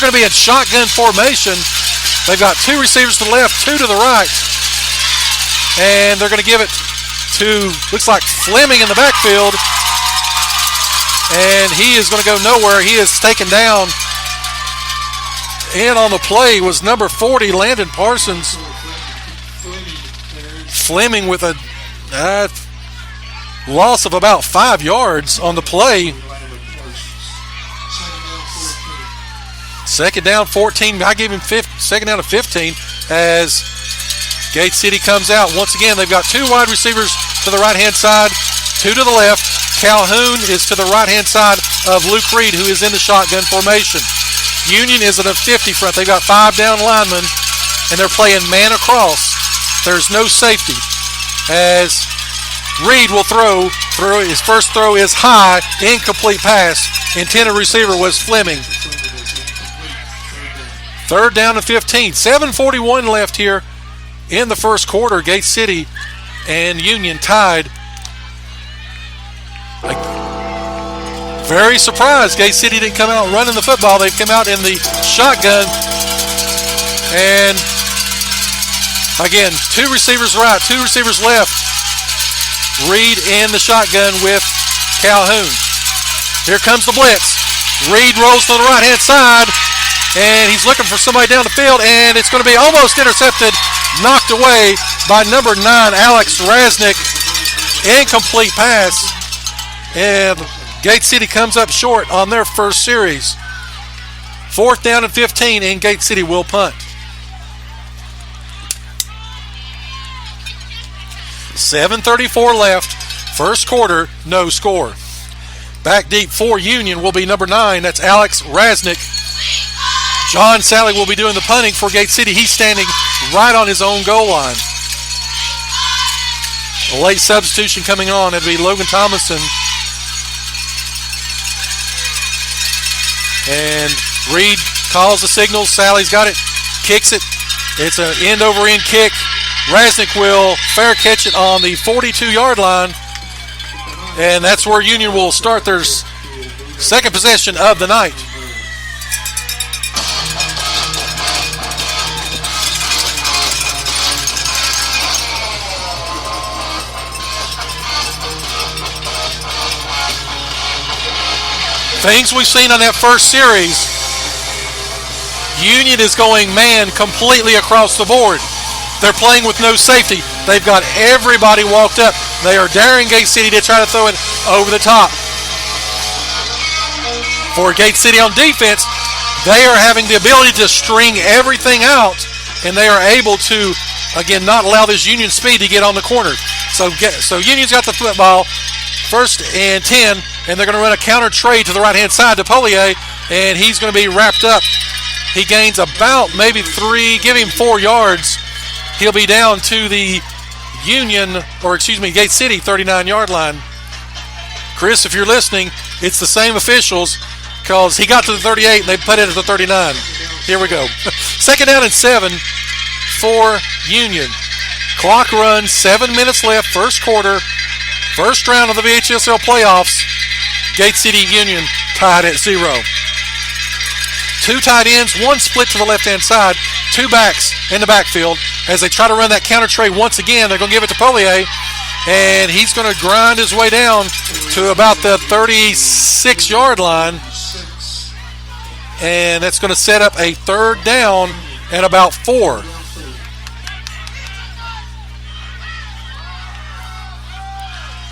going to be in shotgun formation. They've got 2 receivers to the left, 2 to the right. And they're going to give it to, looks like Fleming in the backfield. And he is going to go nowhere. He is taken down. And on the play was number 40, Landon Parsons. Fleming with a loss of about 5 yards on the play. Second down, 14. I gave him second down to 15 as Gate City comes out. Once again, they've got 2 wide receivers to the right-hand side, 2 to the left. Calhoun is to the right-hand side of Luke Reed, who is in the shotgun formation. Union is at a 50 front. They've got 5 down linemen, and they're playing man across. There's no safety as Reed will throw. His first throw is high, incomplete pass. Intended receiver was Fleming. Third down and 15. 7:41 left here in the first quarter. Gate City and Union tied. Very surprised Gate City didn't come out running the football. They've come out in the shotgun. And again, 2 receivers right, 2 receivers left. Reed in the shotgun with Calhoun. Here comes the blitz. Reed rolls to the right-hand side, and he's looking for somebody down the field, and it's going to be almost intercepted, knocked away by number 9, Alex Rasnick. Incomplete pass, and Gate City comes up short on their first series. 4th down and 15, and Gate City will punt. 7:34 left. First quarter, no score. Back deep for Union will be number 9. That's Alex Rasnick. John Sally will be doing the punting for Gate City. He's standing right on his own goal line. A late substitution coming on. It'll be Logan Thomason. And Reed calls the signal. Sally's got it. Kicks it. It's an end-over-end kick. Rasnick will fair catch it on the 42-yard line. And that's where Union will start their second possession of the night. Things we've seen on that first series, Union is going man completely across the board. They're playing with no safety. They've got everybody walked up. They are daring Gate City to try to throw it over the top. For Gate City on defense, they are having the ability to string everything out, and they are able to, again, not allow this Union speed to get on the corner. So Union's got the football, 1st and 10, and they're going to run a counter trade to the right-hand side to Polier, and he's going to be wrapped up. He gains about maybe 3, give him 4 yards. He'll be down to the Gate City 39-yard line. Chris, if you're listening, it's the same officials because he got to the 38 and they put it at the 39. Here we go. 2nd down and 7 for Union. Clock runs, 7 minutes left, first quarter. First round of the VHSL playoffs. Gate City Union tied at 0. 2 tight ends, 1 split to the left-hand side, 2 backs in the backfield. As they try to run that counter trade once again, they're going to give it to Polier, and he's going to grind his way down to about the 36-yard line. And that's going to set up a 3rd down and about 4.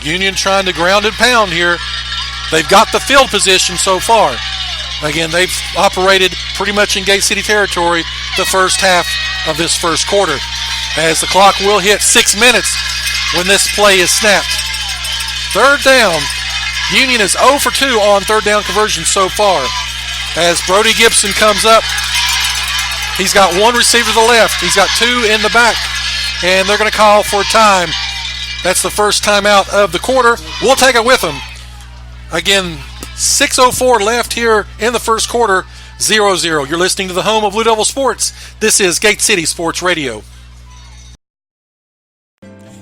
Union trying to ground and pound here. They've got the field position so far. Again, they've operated pretty much in Gate City territory the first half of this first quarter, as the clock will hit 6 minutes when this play is snapped. 3rd down. Union is 0 for 2 on 3rd down conversion so far. As Brody Gibson comes up, he's got 1 receiver to the left. He's got 2 in the back, and they're going to call for time. That's the first timeout of the quarter. We'll take it with them. Again, 6:04 left here in the first quarter, 0-0. You're listening to the home of Blue Devil Sports. This is Gate City Sports Radio.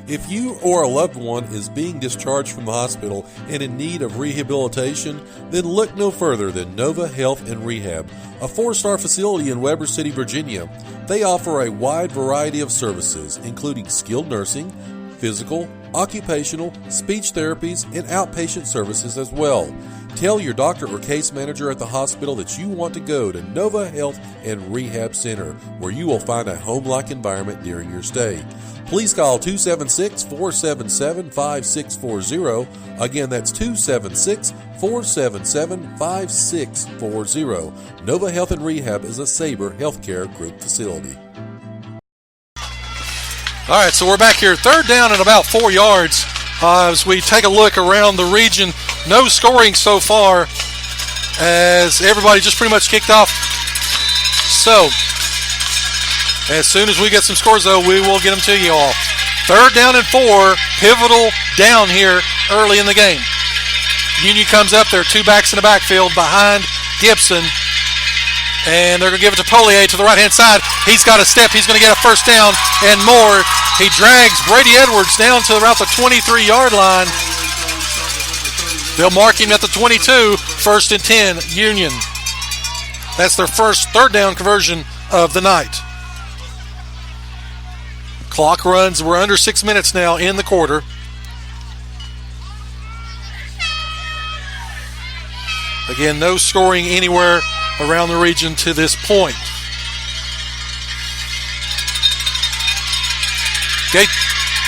If you or a loved one is being discharged from the hospital and in need of rehabilitation, then look no further than Nova Health and Rehab, a 4-star facility in Weber City, Virginia. They offer a wide variety of services, including skilled nursing, physical, occupational, speech therapies, and outpatient services as well. Tell your doctor or case manager at the hospital that you want to go to Nova Health and Rehab Center, where you will find a home-like environment during your stay. Please call 276-477-5640. Again, that's 276-477-5640. Nova Health and Rehab is a Sabre Healthcare Group facility. All right, so we're back here. 3rd down and about 4 yards. As we take a look around the region, no scoring so far as everybody just pretty much kicked off. So, as soon as we get some scores, though, we will get them to you all. 3rd down and 4, pivotal down here early in the game. Union comes up there, 2 backs in the backfield behind Gibson. And they're going to give it to Polier to the right-hand side. He's got a step. He's going to get a 1st down and more. He drags Brady Edwards down to about the 23-yard line. They'll mark him at the 22, 1st and 10, Union. That's their first 3rd down conversion of the night. Clock runs. We're under 6 minutes now in the quarter. Again, no scoring anywhere around the region to this point.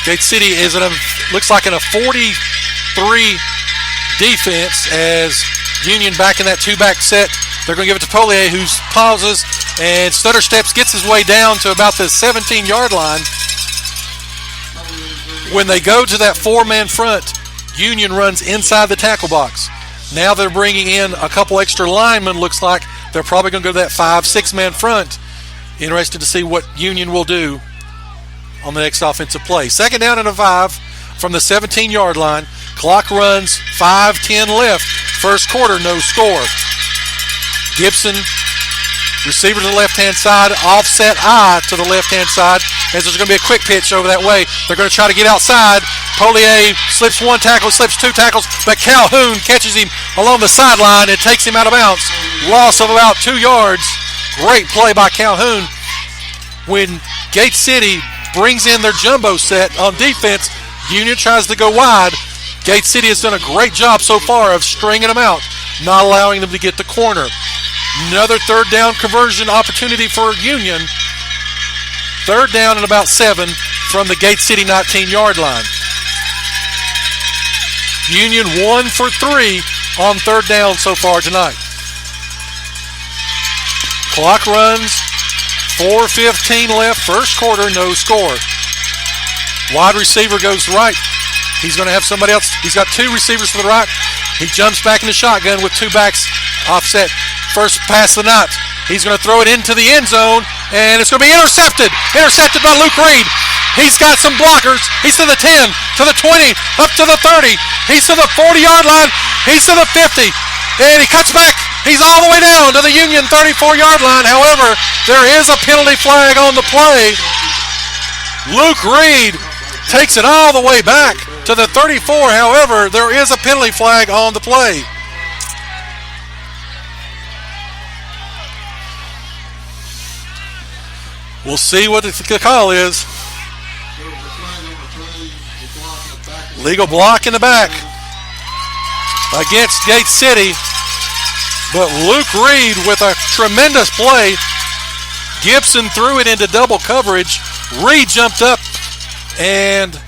Gate City is looks like in a 43 defense as Union back in that 2-back set. They're going to give it to Polier, who pauses and stutter steps, gets his way down to about the 17-yard line. When they go to that 4-man front, Union runs inside the tackle box. Now they're bringing in a couple extra linemen. Looks like they're probably going to go to that 5-6-man front. Interested to see what Union will do on the next offensive play. 2nd down and a 5 from the 17-yard line. Clock runs 5:10 left. First quarter, no score. Gibson, receiver to the left-hand side, offset eye to the left-hand side, as there's going to be a quick pitch over that way. They're going to try to get outside. Polier slips 1 tackle, slips 2 tackles, but Calhoun catches him along the sideline and takes him out of bounds. Loss of about 2 yards. Great play by Calhoun. When Gate City brings in their jumbo set on defense, Union tries to go wide. Gate City has done a great job so far of stringing them out, not allowing them to get the corner. Another 3rd down conversion opportunity for Union. 3rd down and about 7 from the Gate City 19-yard line. Union 1 for 3 on 3rd down so far tonight. Clock runs, 4:15 left, first quarter, no score. Wide receiver goes right. He's going to have somebody else. He's got 2 receivers to the right. He jumps back in the shotgun with 2 backs offset. First pass of the night. He's going to throw it into the end zone, and it's going to be intercepted. Intercepted by Luke Reed. He's got some blockers. He's to the 10, to the 20, up to the 30. He's to the 40-yard line. He's to the 50, and he cuts back. He's all the way down to the Union 34-yard line. However, there is a penalty flag on the play. Luke Reed takes it all the way back to the 34. However, there is a penalty flag on the play. We'll see what the call is. Legal block in the back against Gate City. But Luke Reed with a tremendous play. Gibson threw it into double coverage. Reed jumped up and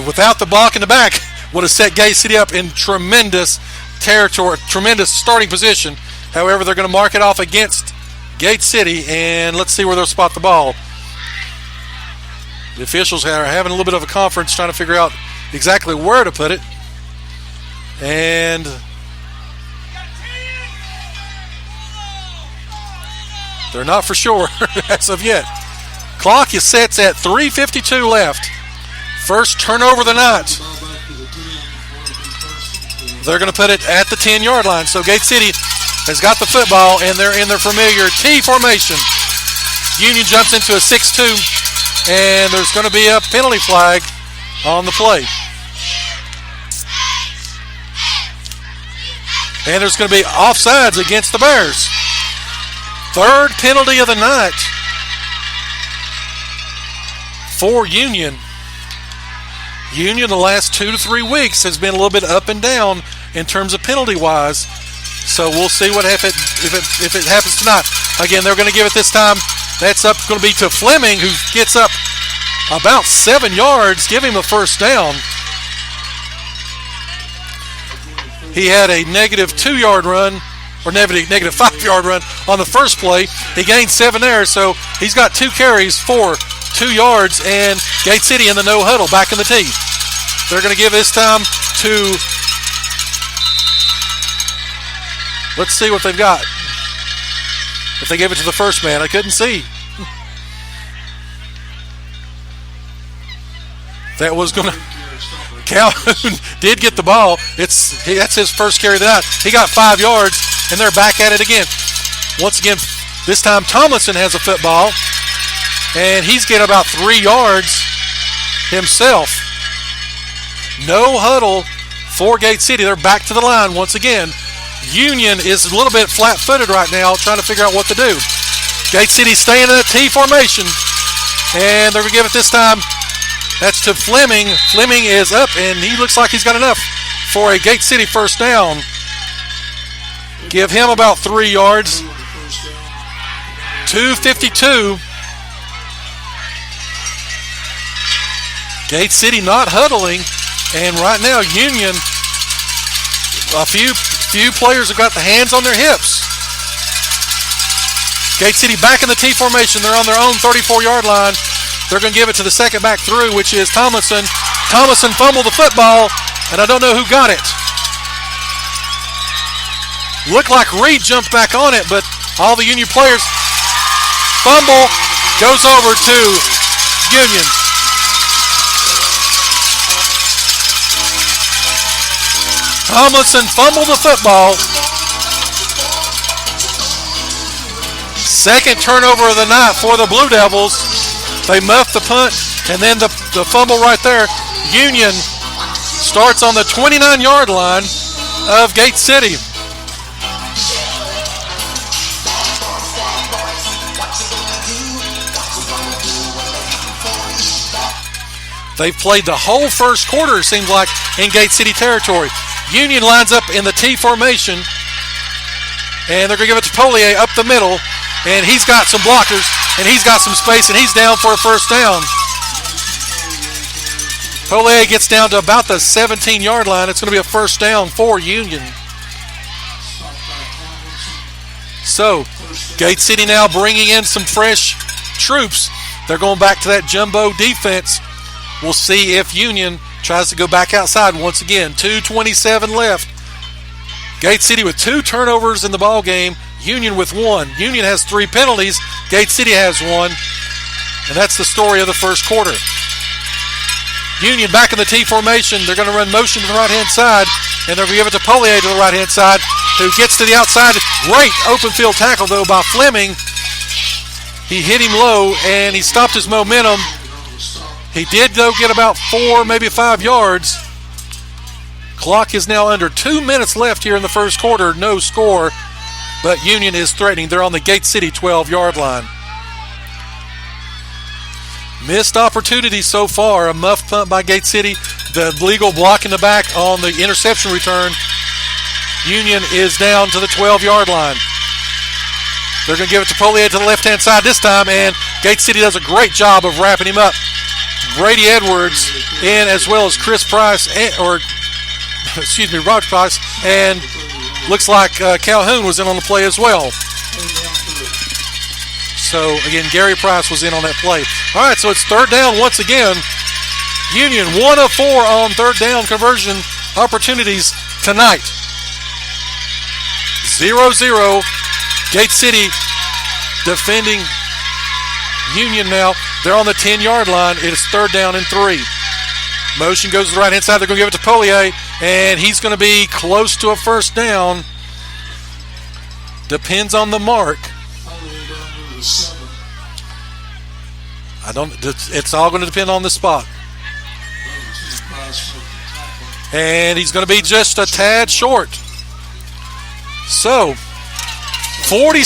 without the block in the back would have set Gate City up in tremendous territory, tremendous starting position. However, they're going to mark it off against Gate City, and let's see where they'll spot the ball. The officials are having a little bit of a conference trying to figure out exactly where to put it. And they're not for sure as of yet. Clock is set at 3:52 left. First turnover of the night. They're going to put it at the 10-yard line. So Gate City has got the football, and they're in their familiar T formation. Union jumps into a 6-2, and there's going to be a penalty flag on the play. And there's going to be offsides against the Bears. Third penalty of the night for Union. Union the last 2 to 3 weeks has been a little bit up and down in terms of penalty-wise. So we'll see what if it happens tonight. Again, they're going to give it this time. That's up going to be to Fleming, who gets up about 7 yards. Give him a first down. He had a negative 2-yard run, or negative 5-yard run on the first play. He gained 7 there, so he's got 2 carries for 2 yards, and Gate City in the no huddle back in the tee. They're going to give this time to, let's see what they've got. If they gave it to the first man, I couldn't see. That was going to, Calhoun did get the ball. That's his first carry of the night. He got 5 yards, and they're back at it again. Once again, this time Tomlinson has a football, and he's getting about 3 yards himself. No huddle for Gate City. They're back to the line once again. Union is a little bit flat-footed right now, trying to figure out what to do. Gate City staying in a T formation, and they're going to give it this time. That's to Fleming. Fleming is up, and he looks like he's got enough for a Gate City first down. Give him about 3 yards. 2:52. Gate City not huddling, and right now Union, a few players have got the hands on their hips. Gate City back in the T formation. They're on their own 34-yard line. They're going to give it to the second back through, which is Tomlinson. Tomlinson fumbled the football, and I don't know who got it. Looked like Reed jumped back on it, but all the Union players. Fumble goes over to Union. Tomlinson fumbled the football. Second turnover of the night for the Blue Devils. They muffed the punt, and then the fumble right there. Union starts on the 29-yard line of Gate City. They've played the whole first quarter, it seems like, in Gate City territory. Union lines up in the T formation, and they're going to give it to Polier up the middle, and he's got some blockers, and he's got some space, and he's down for a first down. Polier gets down to about the 17-yard line. It's going to be a first down for Union. So, Gate City now bringing in some fresh troops. They're going back to that jumbo defense. We'll see if Union tries to go back outside once again. 2:27 left. Gate City with 2 turnovers in the ball game. Union with 1. Union has 3 penalties. Gate City has 1. And that's the story of the first quarter. Union back in the T formation. They're going to run motion to the right-hand side, and they're going to give it to Polier to the right-hand side, who gets to the outside. Great open field tackle, though, by Fleming. He hit him low, and he stopped his momentum. He did, though, get about 4, maybe 5 yards. Clock is now under 2 minutes left here in the first quarter. No score, but Union is threatening. They're on the Gate City 12-yard line. Missed opportunity so far. A muff punt by Gate City. The legal block in the back on the interception return. Union is down to the 12-yard line. They're going to give it to Polier to the left-hand side this time, and Gate City does a great job of wrapping him up. Brady Edwards in, as well as Chris Price, Roger Price, and looks like Calhoun was in on the play as well. So, again, Gary Price was in on that play. All right, so it's third down once again. Union 1 of 4 on third down conversion opportunities tonight. 0-0. Gate City defending Union now. They're on the 10-yard line. It is third down and 3. Motion goes to the right-hand side. They're going to give it to Polier, and he's going to be close to a first down. Depends on the mark. It's all going to depend on the spot. And he's going to be just a tad short. So, 40